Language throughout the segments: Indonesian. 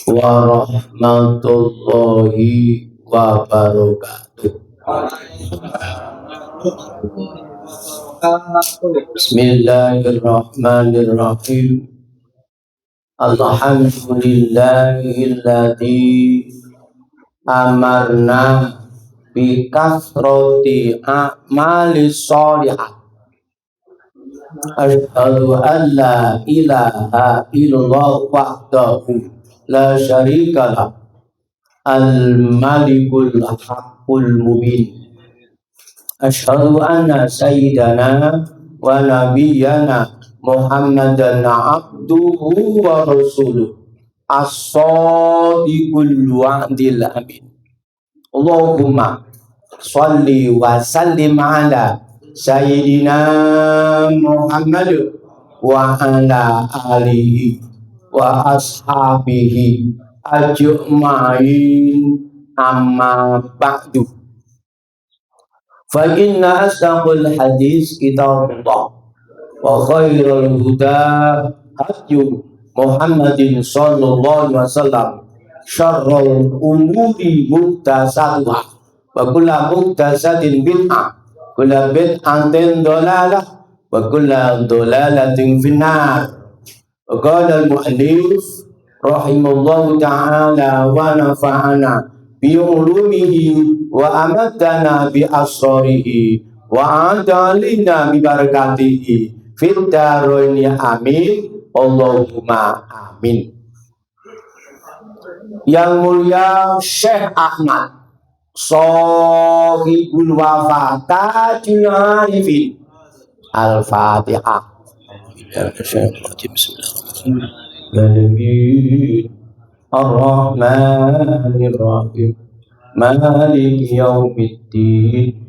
warahmatullahi wabarakatuh. Bismillahirrahmanirrahim. Alhamdulillahilladzi amarna bi kasrati a'malis sholihat. Asyhadu an la ilaha illallah wahdahu la syarika lah al-malikul haqqul mubin. Asyhadu anna sayyidana wa nabiyyana Muhammadan abduhu wa rasuluh as-sadiqul wa'dil amin. Allahumma sholli wa sallim ala sayyidina Muhammad wa ala alihi wa ashabihi ajma'in, amma ba'du. Fa inna asdaqul hadis kitabullah wa khairul huda hadyu Muhammadin sallallahu alaihi wasallam, syarrul umuri muhdatsatuha wa kullu muhdatsatin bid'ah, kullu bid'atin dhalalah wa kullu dhalalatin finnar. Wa qala al-mu'allif rahimallahu ta'ala wa nafa'ana bi ulumihi wa amatana bi asrarihi wa adalina bi barakatihi fid daraini amin. Allahumma amin. Yang mulia Syekh Ahmad Shahibul Wafa Tajul Arifin. Al-Fatihah. Bismillahirrahmanirrahim. Ar-Rahmanir-Rahim. Maliki yaumiddin.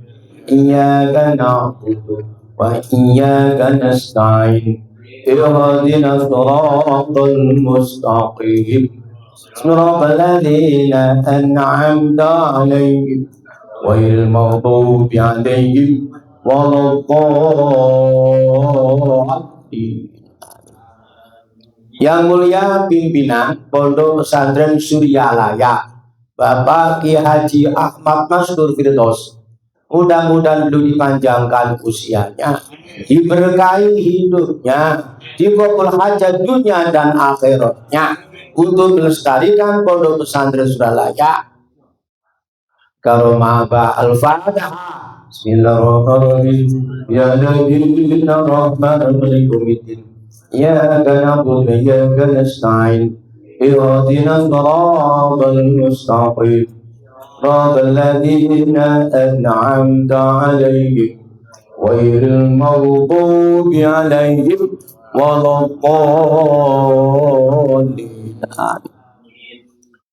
Iyyaka na'budu wa iyyaka nasta'in. Ihdinas siratal mustaqim. Siratal ladzina an'amta 'alaihim ghairil maghdubi 'alaihim waladdallin. Yang mulia pimpinan Pondok Pesantren Suryalaya Bapak Ki Haji Ahmad Mastur Firdaus, mudah-mudahan beliau dipanjangkan usianya, diberkahi hidupnya, dikabul hajat dunia dan akhiratnya, untuk melestarikan Pondok Pesantren Suryalaya. Karomaba al-Fatihah. Bismillahirrahmanirrahim. Ya Nabiyyina rahmatullahi ya na'budu wa iyyaka nasta'in. Ihdinas siratal mustaqim. Siratal ladzina an'amta 'alaihim ghairil maghdubi 'alaihim waladdallin.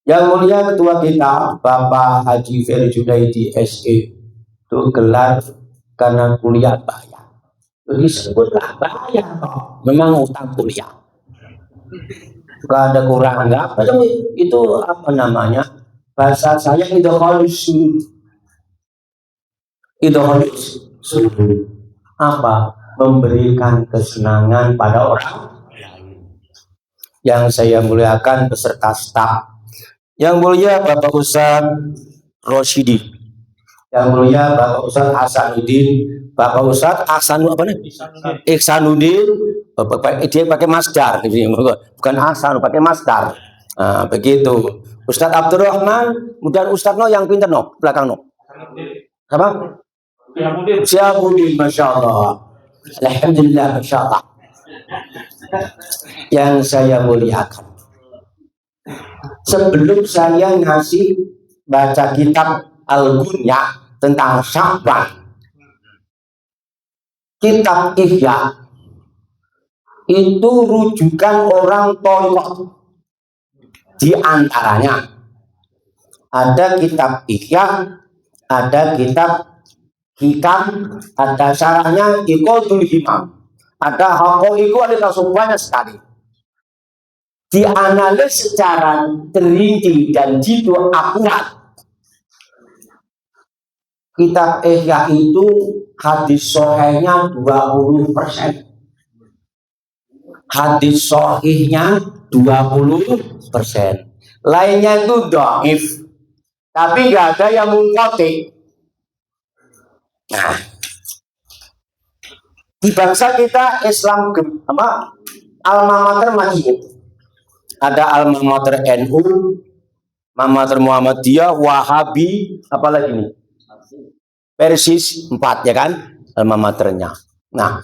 Yang mulia ketua kita Bapak Haji Ferry Junaidi SE, itu gelar karena kuliah bayar. Disebutlah bayar kok, memang utang kuliah. Gak ada kurang, enggak apa itu apa namanya? Bahasa saya itu halus. Itu halus. Apa? Memberikan kesenangan pada orang lain. Yang saya muliakan beserta staf. Yang mulia Bapak Ustadz Rosyidi, yang mulia Bapak Ustadz Hasanuddin, Bapak Ustadz Ihsanuddin, Bapak dia pakai masdar, bukan Hasan, pakai masdar. Nah, begitu. Ustadz Abdurrahman, kemudian Ustadz No yang pintar No, belakang No. Apa? Syahabudin, Masya Allah. Alhamdulillah, Masya Allah. Yang saya muliakan, sebelum saya ngasih baca kitab Al-Gunya tentang Sya'ban, kitab Ihya itu rujukan orang Tolok. Di antaranya ada kitab Ihya, ada kitab Hikam, ada syarahnya Iqadul Himam, ada Haqaiqu, ada banyak sekali. Dianalisis secara terinci dan jitu akurat. Kitab Ihya itu hadis sahihnya 20%. Hadis sahihnya 20%. Lainnya itu dhaif. Tapi nggak ada yang munqati. Nah, di bangsa kita Islam alma mater macam ada alma mater NU, alma mater Muhammadiyah, Wahabi, apalagi nih? Persis 4 ya kan alma maternya. Nah,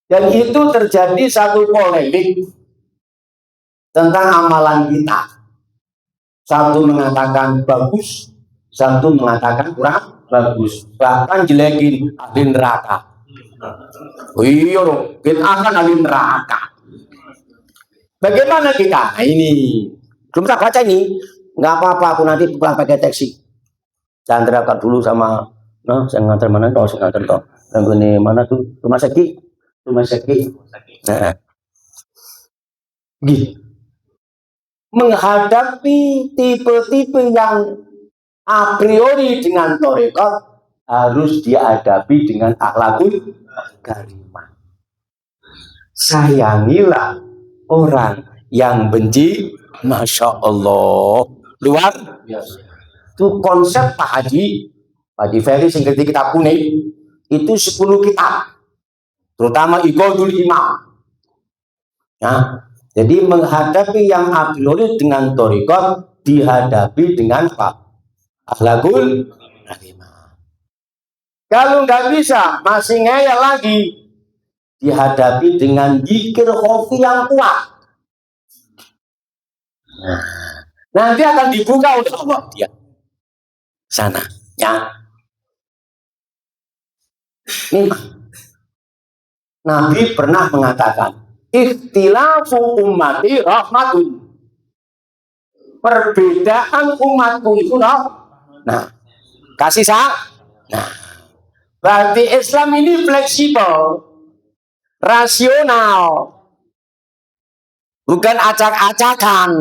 dan itu terjadi satu polemik tentang amalan kita. Satu mengatakan bagus, satu mengatakan kurang bagus, bahkan jelekin ahli neraka. Iya dong, kita akan ahli neraka. Bagaimana kita? Nah, ini belum tak baca ini, nggak apa-apa, aku nanti pulang pakai taksi. Chandra kat dulu sama, saya ngantar mana? Oh, saya ngantar toh. Yang ini mana tuh? Rumah sakit. Nah, gitu. Menghadapi tipe-tipe yang a priori dengan tarekat harus dihadapi dengan akhlakul karimah. Sayangilah orang yang benci, masya Allah, luar biasa. Itu konsep Pak Haji Ferry sing kitab kuning itu 10 kitab, terutama Iqadul Imam. Nah, jadi menghadapi yang a priori dengan tarekat dihadapi dengan apa? Akhlakul karimah. Kalau nggak bisa, masih ngeyel lagi, dihadapi dengan zikir khofi yang kuat. Nah, nanti akan dibuka oleh Allah dia sana. Ya. Nabi pernah mengatakan, ikhtilafu ummati rahmatun. Perbedaan umatku itu nah, kasih nah, berarti Islam ini fleksibel, rasional, bukan acak-acakan.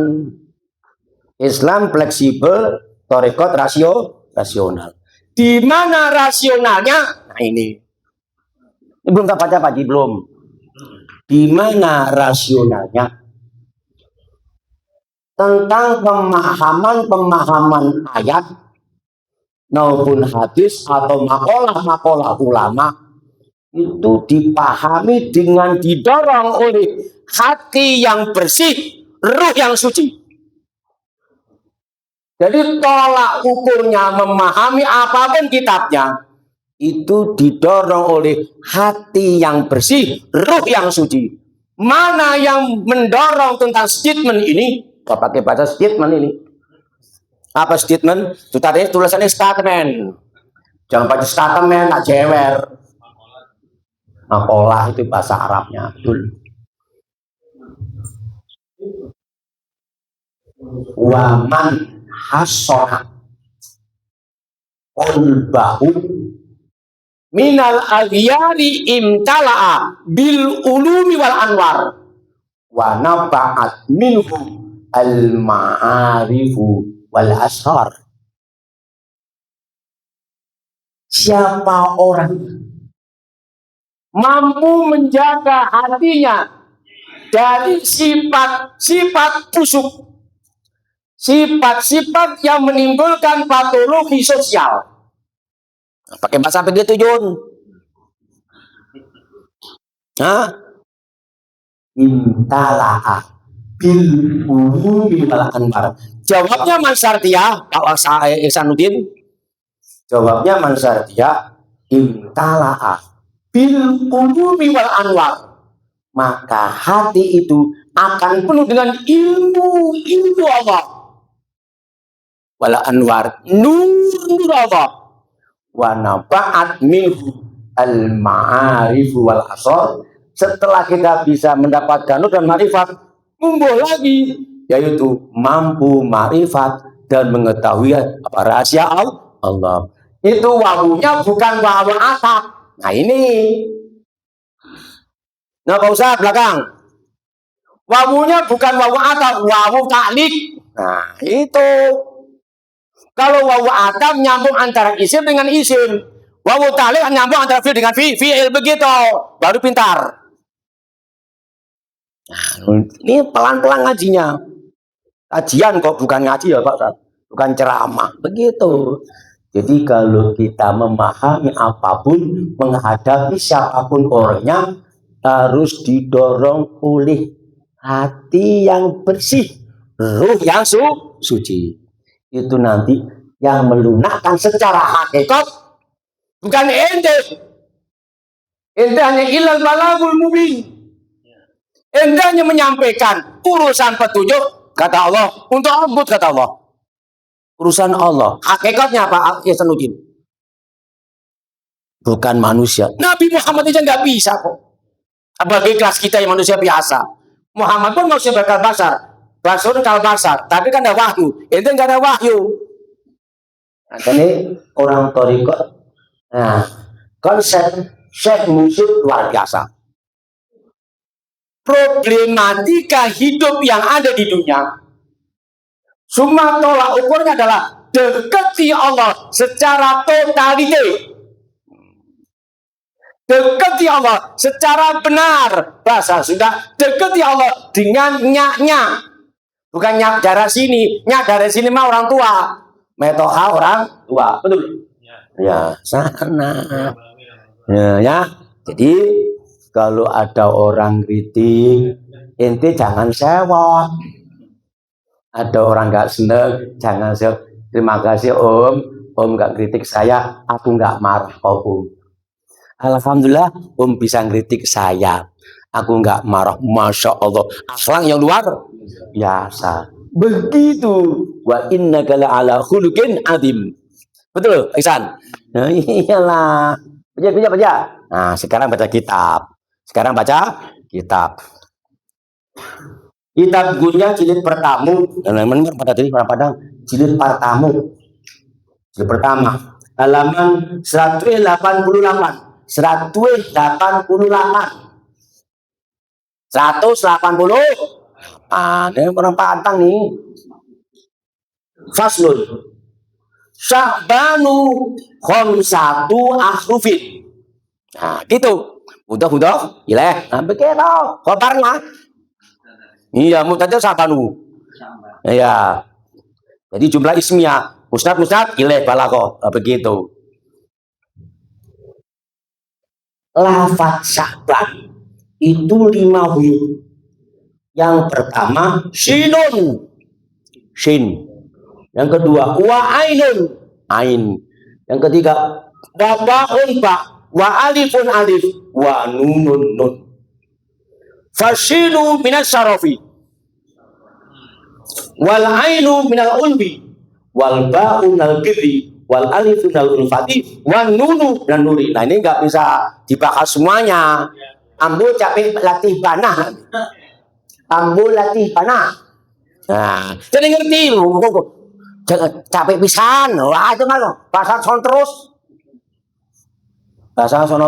Islam fleksibel, tarekat rasional. Di mana rasionalnya? Nah, ini belum tak baca Pak Ji, belum. Di mana rasionalnya? Tentang pemahaman ayat maupun hadis atau makalah ulama itu dipahami dengan didorong oleh hati yang bersih, ruh yang suci. Jadi tolak ukurnya memahami apapun kitabnya itu didorong oleh hati yang bersih, ruh yang suci. Mana yang mendorong tentang statement ini? Kau pakai bahasa statement ini. Apa statement? Itu tadi tulisannya statement. Jangan pakai statement, tak jewer. Makalah itu bahasa Arabnya. Betul. Waman hasona qalbahu minal aghyari imtala'a bil ulumi wal anwar wa naba'at minhu al ma'arifu wal ashar. Siapa orang mampu menjaga hatinya dari sifat-sifat busuk, sifat-sifat yang menimbulkan patologi sosial. Pakai bahasa begitu, Jun. Intala'a bil ulumi wal anwar. Jawabnya Mansartia, Pak Ihsanuddin. Jawabnya Mansartia, intala'a bil ulumi wal anwar. Maka hati itu akan penuh dengan ilmu Allah. Wal anwar, nur Allah. Wa naba'at minhu al ma'arifu wal asar. Setelah kita bisa mendapatkan nur dan ma'rifat, tumbuh lagi, yaitu mampu ma'rifat dan mengetahui apa rahasia Allah. Itu wawunya bukan wawu atap. Nah ini. Nah Pak Ustaz belakang. Wawunya bukan wawu atap, wawu taklik. Nah itu. Kalau wawu atap nyambung antara isim dengan isim. Wawu taklik nyambung antara fi'il dengan fi'il begitu. Baru pintar. Ini pelan-pelan ngajinya. Kajian kok, bukan ngaji ya Pak Ustaz. Bukan ceramah. Begitu. Jadi kalau kita memahami apapun, menghadapi siapapun orangnya, harus didorong oleh hati yang bersih, ruh yang suci. Itu nanti yang melunakkan secara hakikat, bukan ente. Ente hanya ilal balagul mubin. Ente hanya menyampaikan urusan petunjuk, kata Allah, untuk abud, kata Allah. Urusan Allah. Hakikatnya apa? Ya Sanuddin. Bukan manusia. Nabi Muhammad aja nggak bisa kok. Apalagi kelas kita yang manusia biasa. Muhammad pun manusia bakal basar. Rasul kal basar. Tapi kan ada wahyu. Itu nggak ada wahyu. Nah, jadi orang Torikot. Nah, konsep Syekh Musyid luar biasa. Problematika hidup yang ada di dunia, semua tolak ukurnya adalah dekati Allah secara totalite. Dekati Allah secara benar. Bahasa sudah dekati Allah dengan nyaknya. Bukan nyak darah sini. Nyak darah sini mah orang tua. Metoha orang tua. Betul? Ya, sana. Ya. Jadi kalau ada orang kritik, ente jangan sewot. Ada orang nggak seneng, jangan sewot. Terima kasih Om nggak kritik saya, aku nggak marah kok Om. Alhamdulillah Om bisa kritik saya, aku nggak marah. Masya Allah, akhlak yang luar biasa. Begitu. Wa innaka la'ala khuluqin adzim. Betul, Ihsan? Nah, iyalah. Baca. Nah, sekarang baca kitab. Kitab Gunya jilid pertama. Pada tadi Padang. Jilid pertama. Jilid pertama. Halaman 188. 180. Ini orang Padang nih. Faslun. Sya'banu khamsatu ahrufin. Nah, gitu. Mudah. Ileh. Nah, begitu. Khobar lah. Iya, mubtada Sya'banu. Iya. Jadi jumlah ismiyah. Musnad, ileh balaghah. Nah, begitu. Lafaz Sya'ban itu 5 huruf. Yang pertama shinun. Shin. Yang kedua wa ainun. Ain. Yang ketiga wa ba'un ba. Wa alifun alif. Wa nunun nun. Fashinu minas syarafi. Wal ainu minal ulbi. Wal ba'un al kidri. Wal alifu minal ulfati. Wan nunu dan nuri. Nah, ini nggak bisa dibahas semuanya. Ambil capek latih panah. Nah, jadi ngerti lu. Capek pisan. Wah, itu mah bahasa sono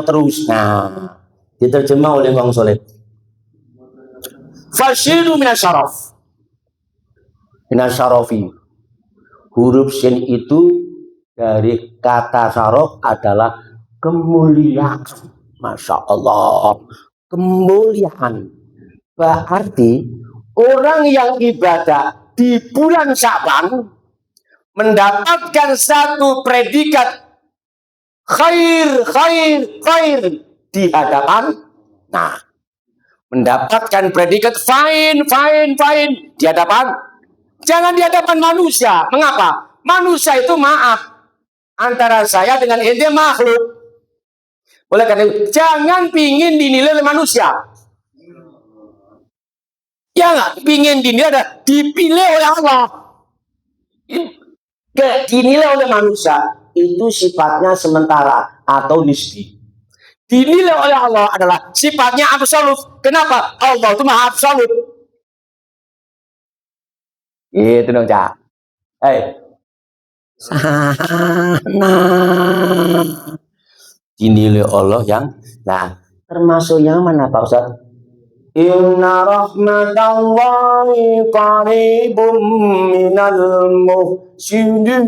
terus. Nah, diterjemah oleh Bang Soleh. Fashidu minas syarafi. Huruf sin itu dari kata syaraf adalah kemuliaan. Masya Allah. Kemuliaan. Berarti orang yang ibadah di bulan Sya'ban mendapatkan satu predikat khair di hadapan. Nah, mendapatkan predikat fine di hadapan. Jangan di hadapan manusia. Mengapa? Manusia itu maaf. Antara saya dengan ente makhluk. Oleh karena itu, jangan pingin dinilai oleh manusia. Ya nggak, pingin dinilai, dipilih oleh Allah. Dinilai oleh manusia itu sifatnya sementara atau nisbi. Dinilai oleh Allah adalah sifatnya absolut. Kenapa? Allah itu maha absolut. Itu dong, Cak. Sana. Dinilai Allah yang, nah, termasuk yang mana Pak Ustaz? Inna rahmatallahi qaribum minal muhsinin.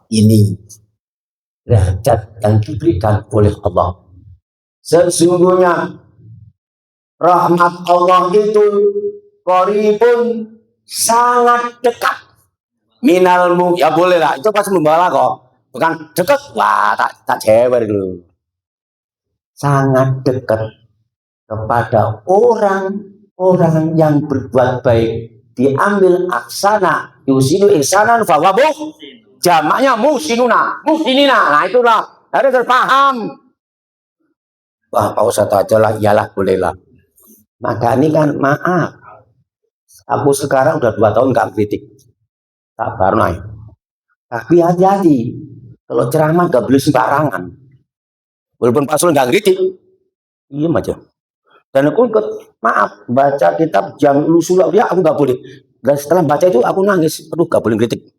Ini derajat yang diberikan oleh Allah. Sesungguhnya rahmat Allah itu qaribun, sangat dekat. Minalmu, ya boleh lah, itu pasti membawa kok. Bukan dekat, wah tak jewer dulu. Sangat dekat kepada orang-orang yang berbuat baik. Diambil aksana yusinu ihsanan fawabuh, jamaknya muhsinuna, muhsinina. Nah itulah harus terpaham. Wah Pak Ustadz aja lah, iyalah bolehlah. Maka ini kan maaf, aku sekarang udah 2 tahun nggak kritik, tak baru naik. Tapi hati-hati, kalau ceramah nggak boleh sembarangan. Walaupun Pak Sul nggak kritik, iya aja. Dan aku ikut, maaf, baca kitab Jami'ul Ushul Aulia aku nggak boleh. Dan setelah baca itu aku nangis, aduh nggak boleh kritik.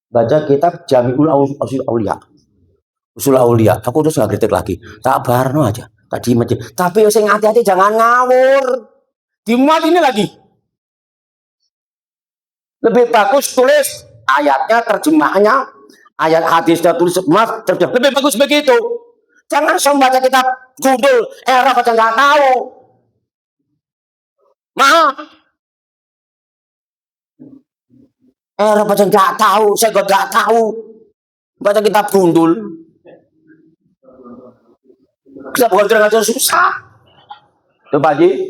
Baca kitab Jami'ul Ushul Aulia, Ushul Aulia, aku terus nggak kritik lagi. Tak barno aja, tak diem aja. Tapi yang hati-hati jangan ngawur. Dimuat ini lagi. Lebih bagus tulis ayatnya, terjemahannya, ayat hadisnya tulis, maaf, lebih bagus begitu. Jangan baca kitab judul era aja nggak tahu. Maaf, era aja nggak tahu, saya nggak tahu. Baca kitab gundul, kita bukan aja susah. Tuh Pak Ji,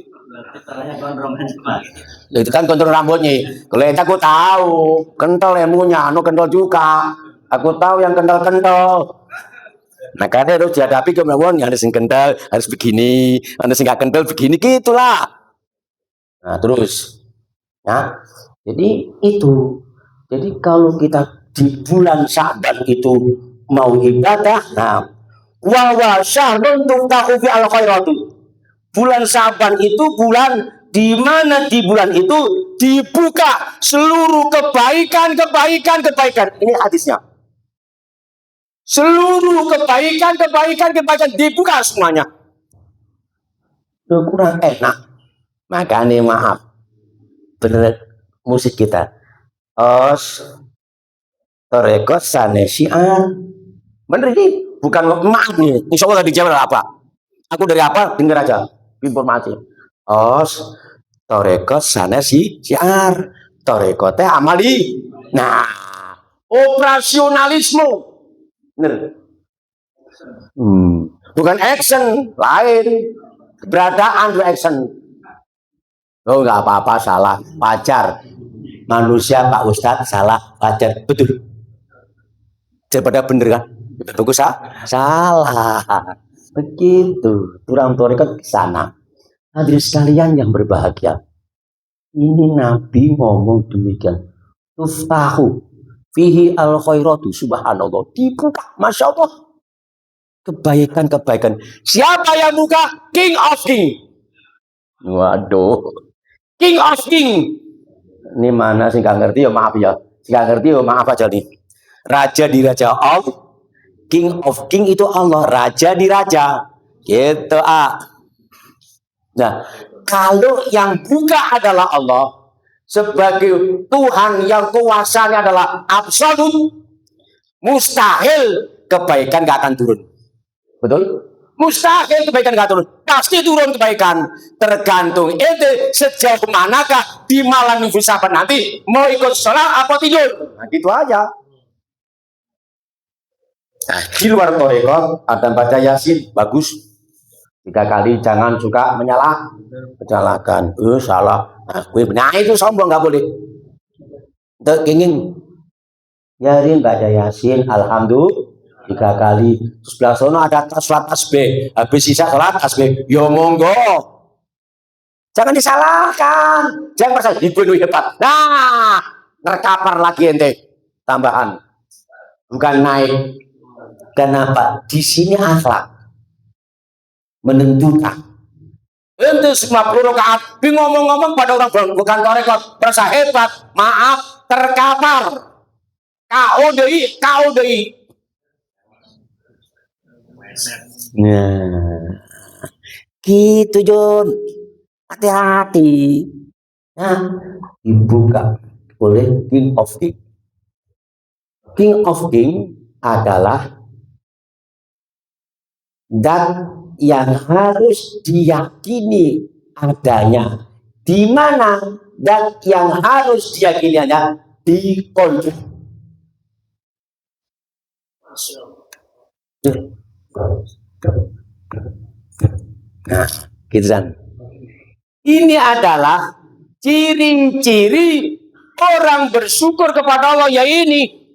itu kan kontrol rambutnya. Kalau aku tahu, kental ilmunya, anu kental juga. Aku tahu yang kental-kental. Nah karena harus dihadapi kemauan yang harus kental harus begini, harus nggak kental begini gitulah. Nah terus, ya, jadi itu. Jadi kalau kita di bulan Sya'ban itu mau ibadah, nah, wa syahrun tuftahu fi al khairatu. Bulan Sya'ban itu bulan di mana di bulan itu dibuka seluruh kebaikan. Ini hadisnya. Seluruh kebaikan dibuka semuanya. Itu kurang enak. Makanya maaf, bener musik kita. Os torekot sanesia. Bener ini, bukan maaf nih. Insya Allah dijawab apa? Aku dari apa? Dengar aja informasi. Os torekot sanesia. Torekotnya amali. Nah, operasionalisme. Bener. Bukan action, lain. Keberadaan action. Oh nggak apa-apa, salah. Pacar. Manusia Pak Ustadz salah, pacar. Betul. Daripada bener kan? Bagus salah. Begitu. Turang torekat ke sana. Hadirin sekalian yang berbahagia. Ini Nabi ngomong demikian. Tuftahu fihi al khairatu, subhanallah, dibuka, masya Allah, kebaikan. Siapa yang buka? King of King. Waduh, King of King. Ini mana sih nggak ngerti ya, maaf ya, nggak ngerti ya, maaf aja nih. Raja di raja Allah, King of King itu Allah, raja di raja gitu. Nah kalau yang buka adalah Allah sebagai Tuhan yang kuasanya adalah absolut, mustahil kebaikan gak akan turun. Betul? Mustahil kebaikan gak turun. Pasti turun kebaikan. Tergantung ente sejauh manakah di malam minggu Sabat nanti mau ikut sholat apa tidur. Nah gitu aja. Nah, di luar torekot ada baca Yasin, bagus. 3 kali, jangan suka menyalahkan. Salah. Nah itu sombong, nggak boleh. Ingin nyarin baca Yasin, alhamdulillah 3 kali. Terus belah sono ada sholat tasbih, habis sisa sholat tasbih, yo monggo. Jangan disalahkan, jangan merasa ibu hebat. Nah, terkapar lagi ente, tambahan, bukan naik. Kenapa? Di sini akhlak menentukan. Ente 50 rakaat, ngomong-ngomong pada orang bukan torekot, merasa hebat, maaf, terkapar. KODI. Nah, gitu Jon, hati-hati. Nah, dibuka oleh King of King. King of King adalah dan yang harus diyakini adanya di mana dan yang harus diyakini adanya di kolbu. Nah, gitu kan. Ini adalah ciri-ciri orang bersyukur kepada Allah, ya ini.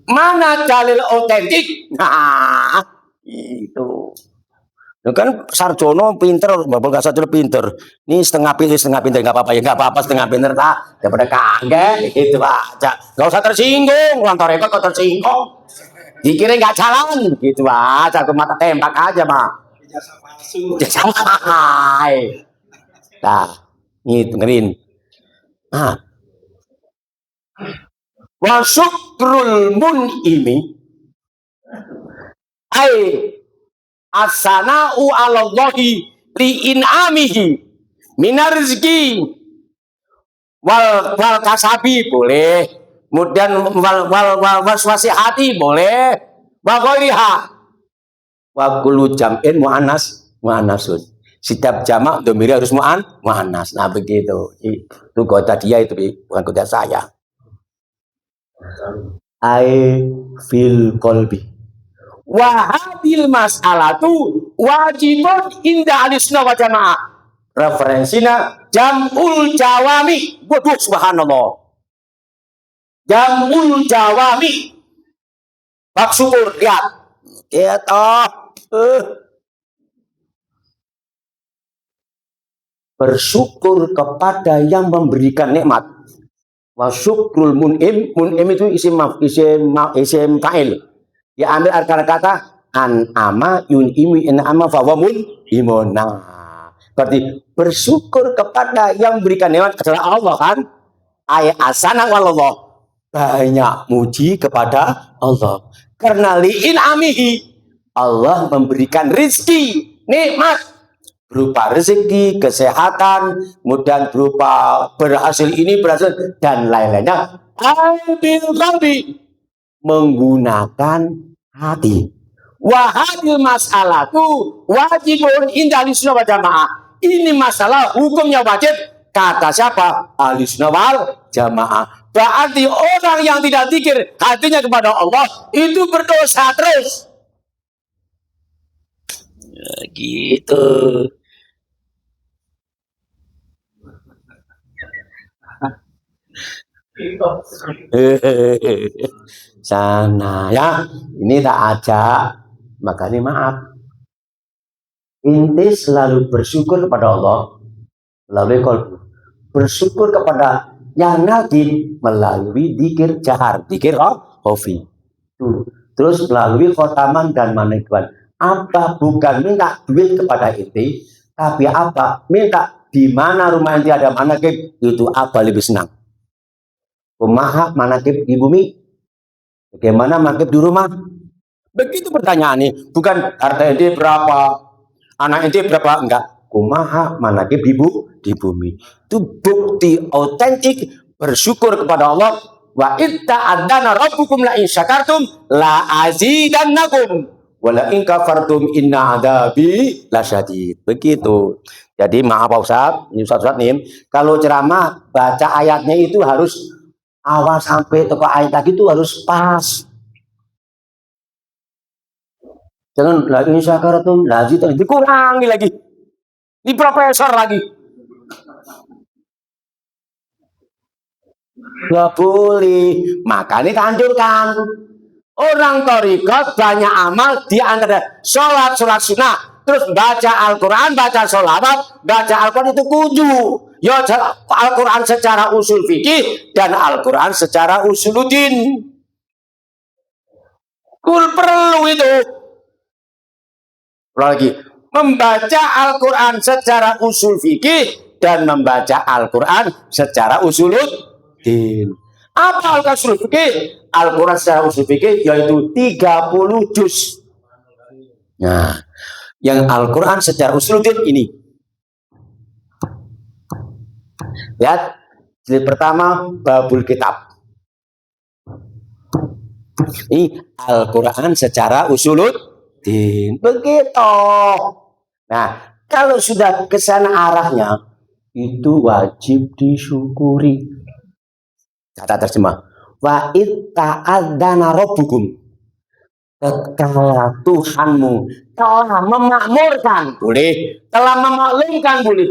Mana dalil otentik? Nah, itu. Nah, kan sarjono pinter, bapak gak sarjono pinter. Ini setengah pinter nggak apa-apa ya, nggak apa-apa setengah pinter tak. Daripada kaget, itu aja. Gak usah tersinggung, lantar rekod kok tersinggung. Dikira nggak jalan, gitu aja. Aku mata tembak aja mah. Nah, ini dengerin. Nah, wa syukrul mun'imi ai as-sana'u 'alallahi li in'amihi minar rizki wal kasabi boleh, kemudian wal waswasi hati boleh, wa ghairiha wa kullu jam'in muannasun. Setiap jamak domiri harus muannas. Nah begitu. Itu kota dia itu bukan kota saya. Ai fil kolbi. Wahadil mas'alatu wajibun inda alisna wa jamaah. Referensinya jamul jawami. Waduh subhanallah. Jamul jawami. Bab syukur lihat. Bersyukur kepada yang memberikan nikmat. Wa syukrul mun'im itu isim fa'il. Ya ambil kata an'ama yun'imi in'ama fawamun imona. Berarti bersyukur kepada yang memberikan nikmat adalah Allah kan. Ayat asana wallallah. Banyak muji kepada Allah. Karena li'in amihi Allah memberikan rizki, nikmat berupa rezeki, kesehatan, kemudian berupa berhasil ini, berhasil dan lain-lainnya. Ambil qalbi menggunakan hati. Wahadil masalah itu wajibun indah alisna wal jamaah. Ini masalah hukumnya wajib kata siapa? Alisna wal jamaah. Berarti orang yang tidak zikir hatinya kepada Allah itu berdosa terus. Ya, gitu. Sana ya, ini tak ajak, makanya maaf. Inti selalu bersyukur kepada Allah melalui kolbu. Bersyukur kepada yang nabi melalui dikir jahar, dikir hofi. Terus melalui khotaman dan manekwan. Apa bukan minta duit kepada inti, tapi apa minta di mana rumah inti ada manakib, itu apa lebih senang. Kumaha manakib di bumi, bagaimana manakib di rumah. Begitu pertanyaannya, bukan harta inti berapa, anak inti berapa, enggak. Kumaha manakib di bumi. Itu bukti otentik bersyukur kepada Allah. Wa itta adana rabbukum la in syakartum la azidannakum wa la in kafartum inna adabi lasyadid. Begitu. Jadi maaf Pak Ustaz, Ustaz nih, kalau ceramah baca ayatnya itu harus awal sampai toko ayat tadi itu harus pas. Jangan la in syakartum la azidannakum dikurangi lagi. Di profesor lagi. Gak boleh, makanya dianjurkan. Orang thariqat banyak amal di antara sholat sunnah, terus baca Al-Quran, baca sholawat, baca Al-Quran itu kudu. Ya Al-Quran secara usul fikih dan Al-Quran secara usuluddin. Perlu itu. Lagi membaca Al-Quran secara usul fikih dan membaca Al-Quran secara usuluddin. Apa Al-Quran usul fikih? Al-Quran secara usul fikih yaitu 30 juz. Nah, yang Al-Quran secara usuluddin ini. Lihat, jilid pertama babul kitab. Ini Al-Quran secara usuluddin. Begitu. Nah, kalau sudah ke sana arahnya, itu wajib disyukuri. Kata terjemah. Wa itta'adzana rabbukum. Ketika Tuhanmu telah memakmurkan, boleh. Telah memaklumkan, boleh.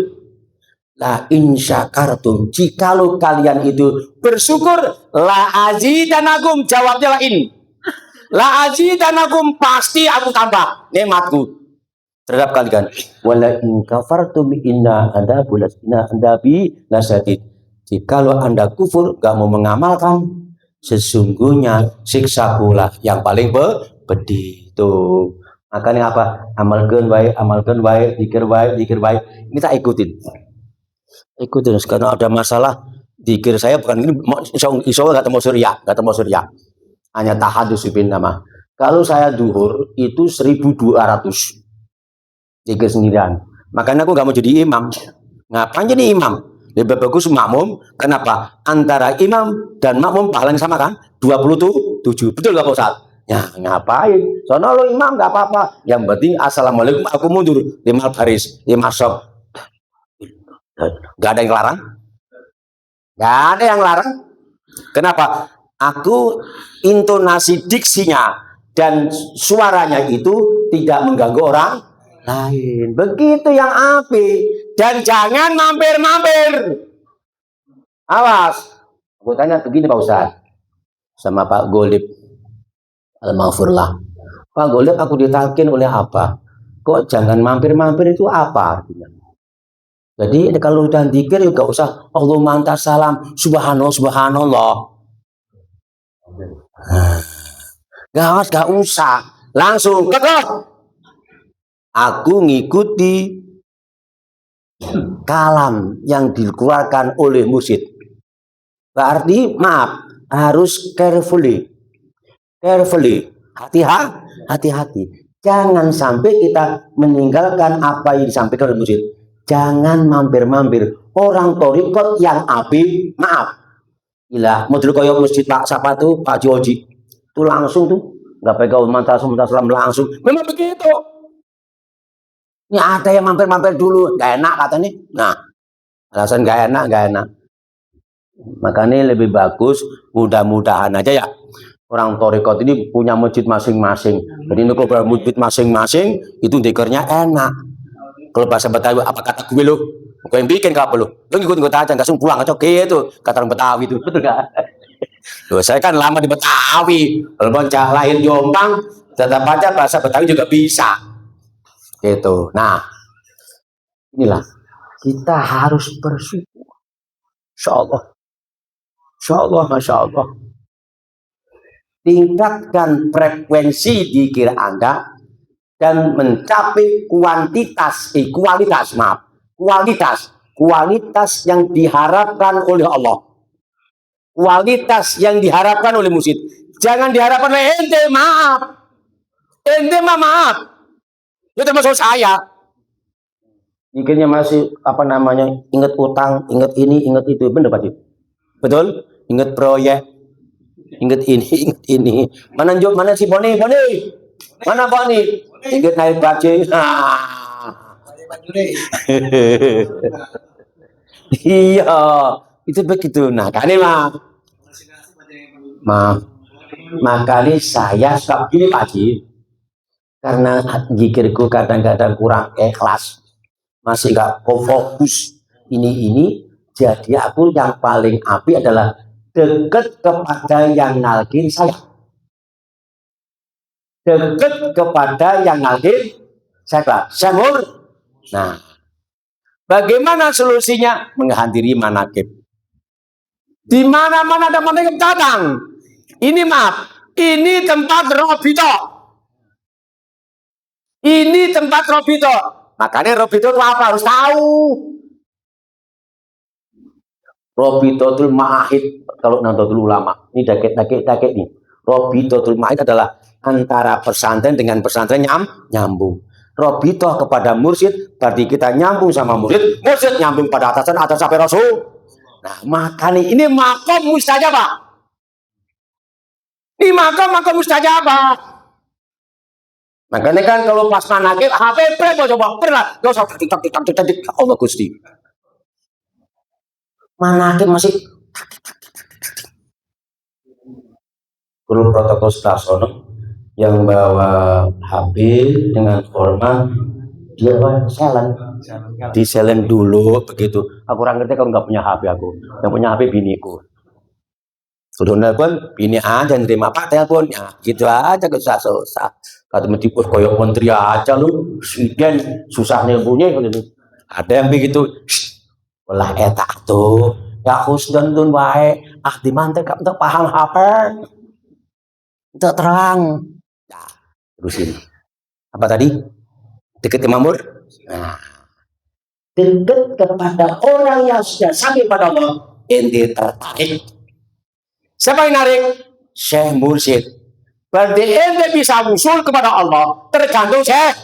La insyakartum, jikalau kalian itu bersyukur, la azidanakum, jawabnya lain. La azidanakum, pasti aku tambah nikmatku terhadap kalian. Wala in kafartum inna adabi lasyadid. Jikalau Anda kufur, gak mau mengamalkan, sesungguhnya siksa pula yang paling pedih. Tuh. Makanya apa? Amalkan baik, zikir baik. Ini tak ikutin. Ikutin. Karena ada masalah, zikir saya bukan ini, iso gak temu surya. Hanya tahadus bin nama. Kalau saya duhur itu 1200 zikir sendirian. Makanya aku gak mau jadi imam. Ngapain jadi imam? Lebih bagus makmum. Kenapa? Antara imam dan makmum pahalanya sama kan? 27. Betul gak Pak Ustaz? Ya ngapain? Soalnya lo imam gak apa-apa. Yang penting assalamualaikum, aku mundur 5 baris, 5 sop. Gak ada yang larang? Gak ada yang larang. Kenapa? Aku intonasi diksinya dan suaranya itu tidak mengganggu orang lain. Begitu yang api. Dan jangan mampir-mampir. Awas. Aku tanya begini Pak Ustaz, sama Pak Golib Al-Maghfurlah. Pak Golib, aku ditalkin oleh apa? Kok jangan mampir-mampir, itu apa artinya? Jadi kalau udah zikir juga usah Allahumma antas salam, subhanallah. Gak usah. Langsung kekeh. Aku ngikuti kalam yang dikeluarkan oleh mursyid. Berarti maaf, harus carefully, hati-hati. Jangan sampai kita meninggalkan apa yang disampaikan oleh mursyid. Jangan mampir-mampir. Orang thariqat yang api, maaf. Gila, model koyo masjid Pak siapa tuh, Pak Joji. Itu langsung tuh, nggak pegang mantas salam langsung. Memang begitu. Ini ada yang mampir-mampir dulu, gak enak katanya. Nah, alasan gak enak. Makanya lebih bagus, mudah-mudahan aja ya. Orang thariqat ini punya masjid masing-masing. Jadi ini kalau masjid masing-masing, itu dikernya enak. Kalau bahasa Betawi, apa kata gue lo? Gue yang bikin apa lo? Lo ngikut-ngikut aja, nggak langsung pulang, oke gitu. Kata orang Betawi itu, betul gak? Loh, saya kan lama di Betawi. Walaupun lahir Jombang, tetap aja bahasa Betawi juga bisa. Gitu. Nah, inilah kita harus bersyukur. Insya Allah, Masya Allah. Tingkatkan frekuensi zikir Anda dan mencapai kualitas yang diharapkan oleh Allah. Kualitas yang diharapkan oleh mursyid. Jangan diharapkan oleh ente, maaf. Ente maaf. Itu termasuk saya. Zikirnya masih ingat utang, ingat ini, ingat itu, bener Pak? Betul? Ingat proyek, ingat ini. Mana si Boni? Mana Boni? Ingat naik bajai. Iya, itu begitu. Nah, kan ini makanya saya stop gini Pak Haji. Karena zikirku kadang-kadang kurang ikhlas, masih gak fokus ini, jadi aku yang paling api adalah dekat kepada yang nalkin saya. Semur. Nah, bagaimana solusinya? Menghadiri manakib. Di mana-mana ada manakib datang. Ini tempat Robito. Ini tempat Robito. Makanya Robito itu apa? Harus tahu. Robitotul Ma'ahid, kalau Nahdlatul Ulama. Ini dakek nih. Robitotul Ma'ahid adalah antara pesantren dengan pesantren nyambung. Robito kepada mursyid, berarti kita nyambung sama mursyid nyambung pada atas sampai Rasul. Nah, makanya ini makom mustajabah. Ini maka mustajabah. Makanya kan kalau pas manakib HP mau coba pernah gak usah tik Allah Gusti. Manakib masih guru protokol Sulasono yang bawa HP dengan hormat dia diselen dulu begitu. Aku kurang ngerti kalau nggak punya HP aku. Yang punya HP biniku. Sudah nelpon, bini aja nerima Pak teleponnya. Gitu aja susah. Kata mentipus koyok menteri aja lu. Sekian susah nelponnya gitu. Ada yang begitu. Lah eta tuh. Ya husdan dun wae. Ah di mantek untuk paham HP. Itu terang. Nah, terusin. Apa tadi? Dekat Mamur? Nah, dekat kepada orang yang sudah sampai pada Allah. Inti tertarik. Siapa yang narik? Syekh Mursyid. Berarti ente bisa usul kepada Allah tergantung Syekh.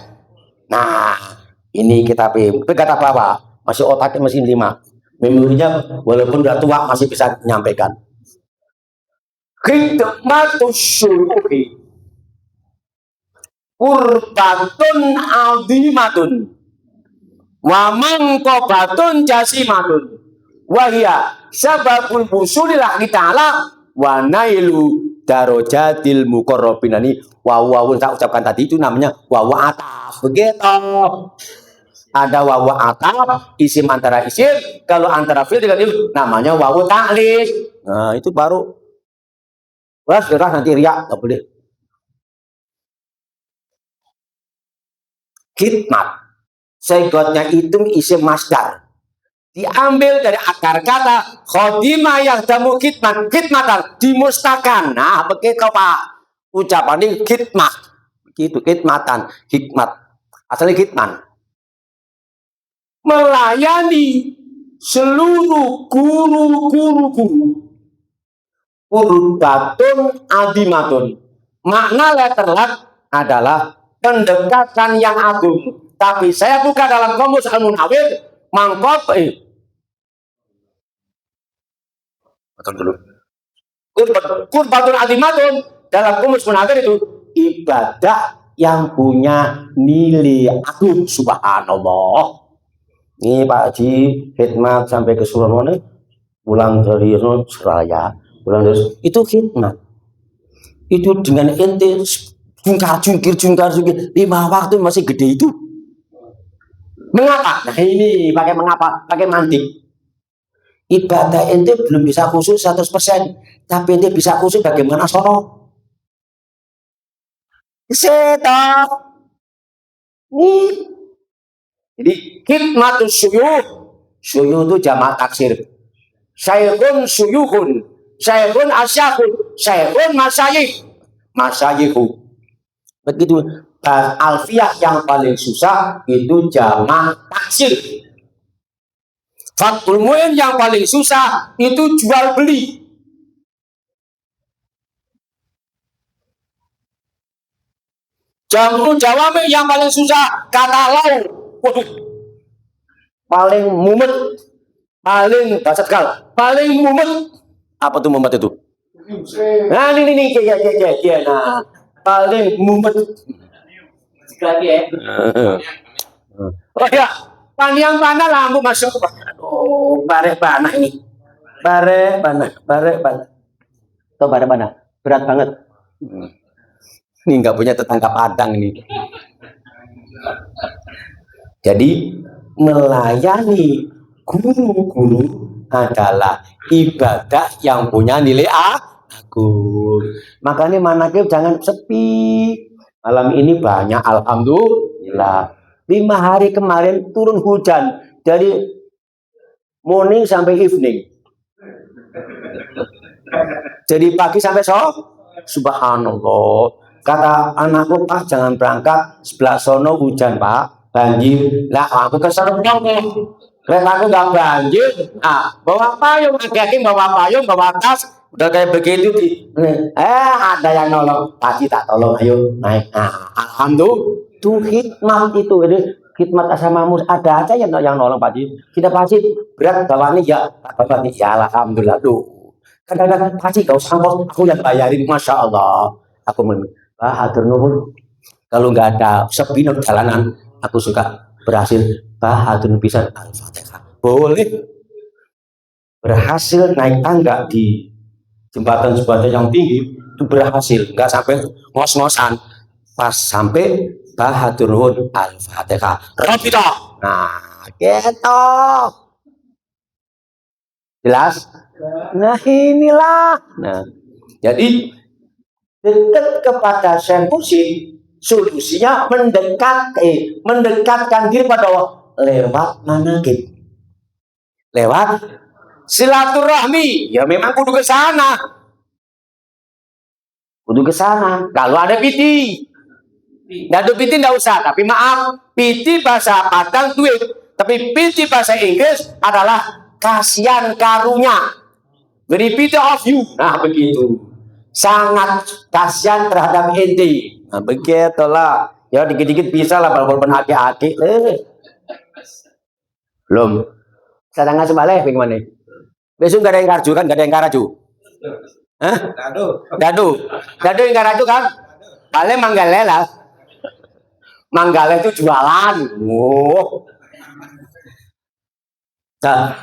Nah, ini kita kata apa? Masih otaknya masih 5. Memorinya walaupun udah tua masih bisa menyampaikan. Khidmatus syuruhi qurbatun azimatun wa manqabatun jasimatun wa hiya sababul wusulillah ta'ala wa nailu darajatil muqarrabin. Ini wawu saya ucapkan tadi itu namanya wawu ataf. Begitu. Ada wawu ataf, isim antara isim, kalau antara fi'il dengan fi'il namanya wawu ta'lif. Nah, itu baru. Wah, sudah nanti riak, enggak boleh. Khidmat. Segotnya itu isim masdar. Diambil dari akar kata khodimah yang damu khidmat, khidmatan dimustakan. Nah, begitu Pak. Ucapan ini khidmat. Begitu khidmatan, hikmat. Asalnya khidmat. Melayani seluruh guru-guru qurbatun adimatun. Makna letterlat adalah pendekatan yang agung. Tapi saya buka dalam Qamus Al-Munawwir mangkop betul dulu. Qurbatun adimatun dalam Qamus Munawwir itu ibadah yang punya nilai agung. Subhanallah. Ini Pak Haji khidmat sampai ke Surabaya, pulang dari Surabaya, pulang dari itu khidmat. Itu dengan ente jungkir 5 waktu masih gede itu. Mengapa? Nah ini pakai mengapa? Pakai mantik. Ibadah ente belum bisa khusus 100%, tapi ente bisa khusus bagaimana sono? Setan. Nih. Jadi khidmatus syuyuh. Syuyuh itu jamak taksir. Syekhun syuyuhun, syekhun asyakun, syekhun masyayihu. Begitu. Alfiyah yang paling susah itu jamak taksir. Fathul Muin yang paling susah itu jual beli. Jamu jawame yang paling susah kata lau. Waduh. Paling mumet, paling bahasa Tegal, paling mumet. Apa tuh mumet itu? Nah ini ya. Nah, paling mumet. Lagi ya. Oh ya, paniang panah lampu masuk. Oh, bare panah ini. Bare panah. Tuh bare panah. Berat banget. Ini nggak punya tetangga Padang ini. Jadi melayani guru-guru adalah ibadah yang punya nilai agung. Makanya manakib jangan sepi. Malam ini banyak alhamdulillah. 5 hari kemarin turun hujan dari morning sampai evening. Jadi pagi sampai sore. Subhanallah. Kata anakku, Pak jangan berangkat, sebelah sono hujan Pak, banjir. Lah aku keserempet nih. Aku nggak banjir. Bawa payung, agak-agak bawa payung, bawa tas. Udah kayak begitu ada yang nolong. Pasti tak tolong, ayo naik. Alhamdulillah. Itu khidmat itu. Jadi khidmat asamamus ada aja yang nolong Pak Haji. Kita pasti berat bawahnya ya, Bapak ya alhamdulillah tuh. Kadang-kadang kasih gak usah aku yang bayarin, masya Allah. Aku hatur nuhun. Kalau nggak ada sepi di jalanan, aku suka berhasil hatur bisa Al-Fatihah. Boleh berhasil naik tangga di jembatan-jembatan yang tinggi itu berhasil, nggak sampai ngos-ngosan. Pas sampai hatur nuhun Al-Fatihah. Rabita. Nah, gitu. Jelas? Nah, inilah. Nah, jadi dekat kepada solusi, solusinya mendekatkan diri pada Allah lewat manakib, lewat silaturahmi. Ya memang kudu ke sana, kalau ada piti, nggak ada piti nggak usah. Tapi maaf, piti bahasa Padang duit, tapi piti bahasa Inggris adalah kasihan karunya, very pity of you. Nah begitu, sangat kasihan terhadap ente. Nah begitulah. Ya dikit-dikit bisa lah walaupun aki-aki. Belum. Sedangkan sebalik bagaimana? Besok gak ada yang karju kan? Gak ada yang karaju. Hah? Dadu yang karaju kan? Paling manggale lah. Manggale itu jualan. Wow.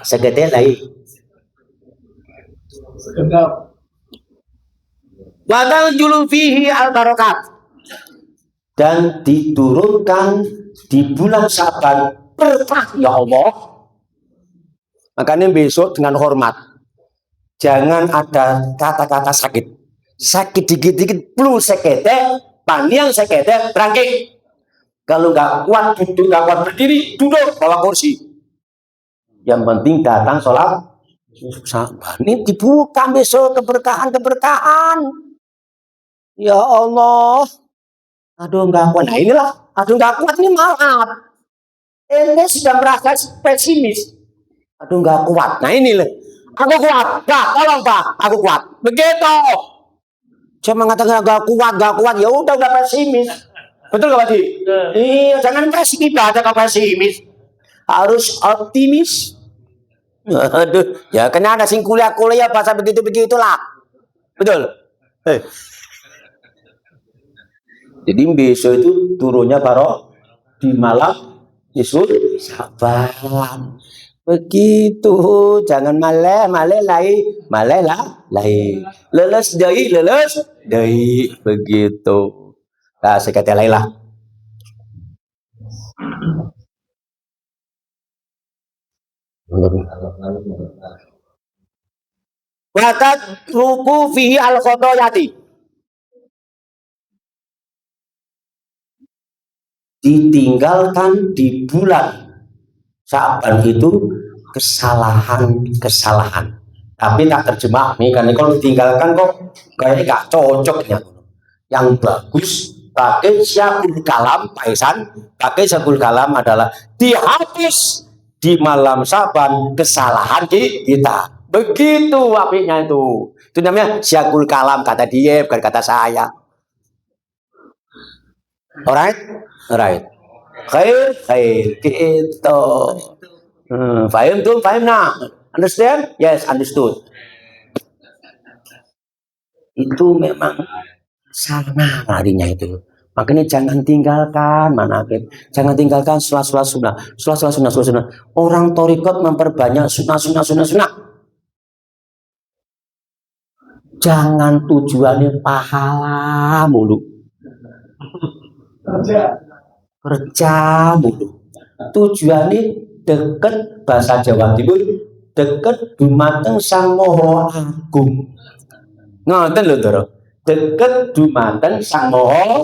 Segede lagi. Wadal julufihi al-barokat. Dan diturunkan di bulan Syaban berkah ya Allah. Makanya besok dengan hormat, jangan ada kata-kata sakit. Sakit dikit-dikit perlu sekete, paniang sekete, rangking. Kalau nggak kuat duduk, nggak kuat berdiri, duduk bawa kursi. Yang penting datang sholat. Ini dibuka besok keberkahan. Ya Allah. Aduh nggak kuat. Nah inilah. Aduh nggak kuat ini maaf. Ini sudah merasa pesimis. Aduh nggak kuat. Nah ini loh. Aku kuat. Pak, tolong Pak. Aku kuat. Begitu. Saya mengatakan nggak kuat. Ya udah pesimis. Betul nggak Pak Di? Iya, jangan pesimis aja kalau pesimis. Harus optimis. Aduh, ya kena ada sing kuliah bahasa begitulah. Betul. Jadi besok itu turunnya baru di malam Yesus Syaban. Begitu, jangan maleh lai. Leles dai begitu. Nah, sekate lain lah. Wakat ruku fihi al-khotoyati. Ditinggalkan di bulan Syaban itu kesalahan. Tapi tak terjemah nih, karena kalau ditinggalkan kok kayaknya gak cocok ya. Yang bagus pakai syakul kalam, pakai syakul kalam adalah dihapus di malam Syaban kesalahan kita. Begitu apiknya itu. Itu namanya syakul kalam, kata dia bukan kata saya. Alright. Khair gitu. Fahim nah. Understand? Yes, understood. Itu memang sana larinya itu. Makanya jangan tinggalkan manakib. Jangan tinggalkan sholat sunnah. Orang thariqat memperbanyak sunnah. Jangan tujuannya pahala mulu. Kerja mulu. Tujuannya dekat, bahasa Jawa Timur, dekat dumateng Sang Maha Agung. Ngoten lho, Doro. Dekat dumateng Sang Maha.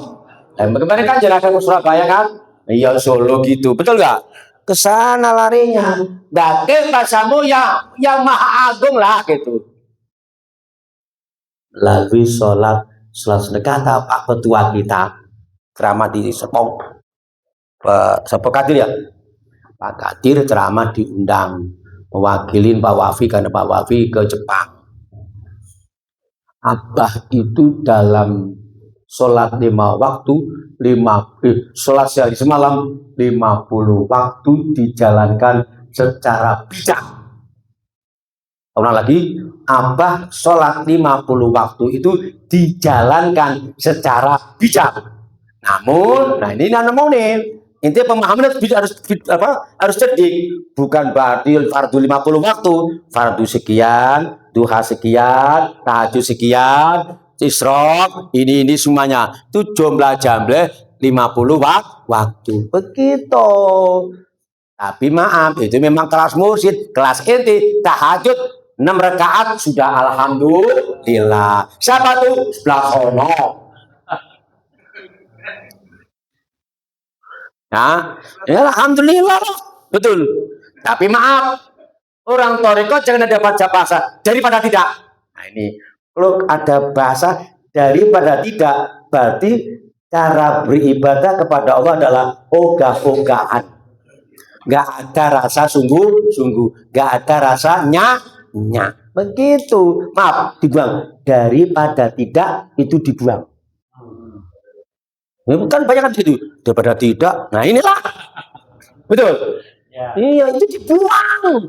Kemarin kan jalan ke Surabaya kan? Iya, Solo gitu. Betul nggak? Kesana larinya. Dake pasamu yang Maha Agung lah gitu. Lalu sholat kata Pak Ketua kita ceramah di Sepong. Pak Kadir ya, Pak Kadir ceramah diundang mewakilin Pak Wafi karena Pak Wafi ke Jepang. Abah itu dalam sholat 5 waktu, sholat sehari semalam 50 waktu dijalankan secara bijak. Ulang lagi, Abah sholat 50 waktu itu dijalankan secara bijak. Namun, nah ini nemu nih. Intinya pemahaman harus cerdik. Bukan berarti fardu 50 waktu, fardu sekian, duha sekian, tahajud sekian, isyraq, ini semuanya. Itu jumlah 50 waktu. Begitu. Tapi maaf, itu memang kelas mursyid, kelas inti, tahajud 6 rakaat sudah alhamdulillah. Siapa tuh? Sebelah sono. Nah, ya alhamdulillah loh. Betul. Tapi maaf, orang toriko jangan ada baca bahasa daripada tidak. Nah ini, kalau ada bahasa daripada tidak, berarti cara beribadah kepada Allah adalah ogah-ogahan. Gak ada rasa sungguh-sungguh, gak ada rasanya. Begitu. Maaf, dibuang. Daripada tidak, itu dibuang. Ya, bukan banyak kan gitu. Daripada tidak, nah inilah. Betul. Ya. Iya, itu dibuang.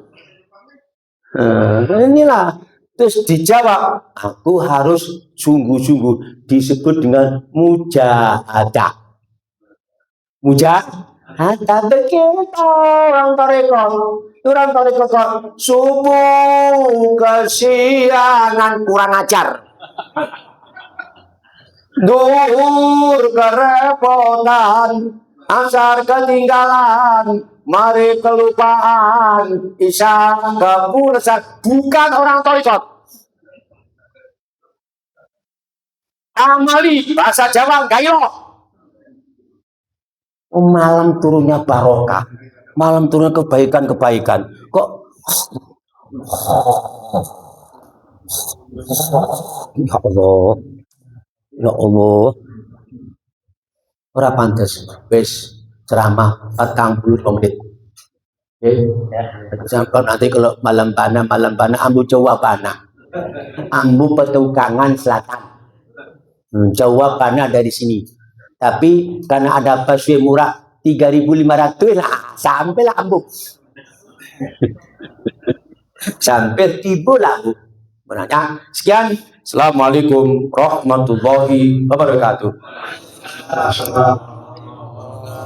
Nah, inilah. Terus dijawab, aku harus sungguh-sungguh, disebut dengan mujahadah. Mujahadah begitu orang toriko kok subuh kesiangan kurang ajar. Duhur kerepotan, asar ketinggalan, mari kelupaan, isya kepulesan. Bukan orang torikot. Amali bahasa Jawa gayo. Malam turunnya barokah, malam turunnya kebaikan. Kok ya Allah. Ya Allah, ora pantes wis ceramah 40 menit. Sampai nanti kalau malam panah ambu Jawa panah, ambu Petukangan Selatan. Jawa panah dari sini. Tapi karena ada busway murah 3.500 lah, sampailah ambu. Sampai tiba lah ambu. Benarnya sekian. Assalamualaikum warahmatullahi wabarakatuh.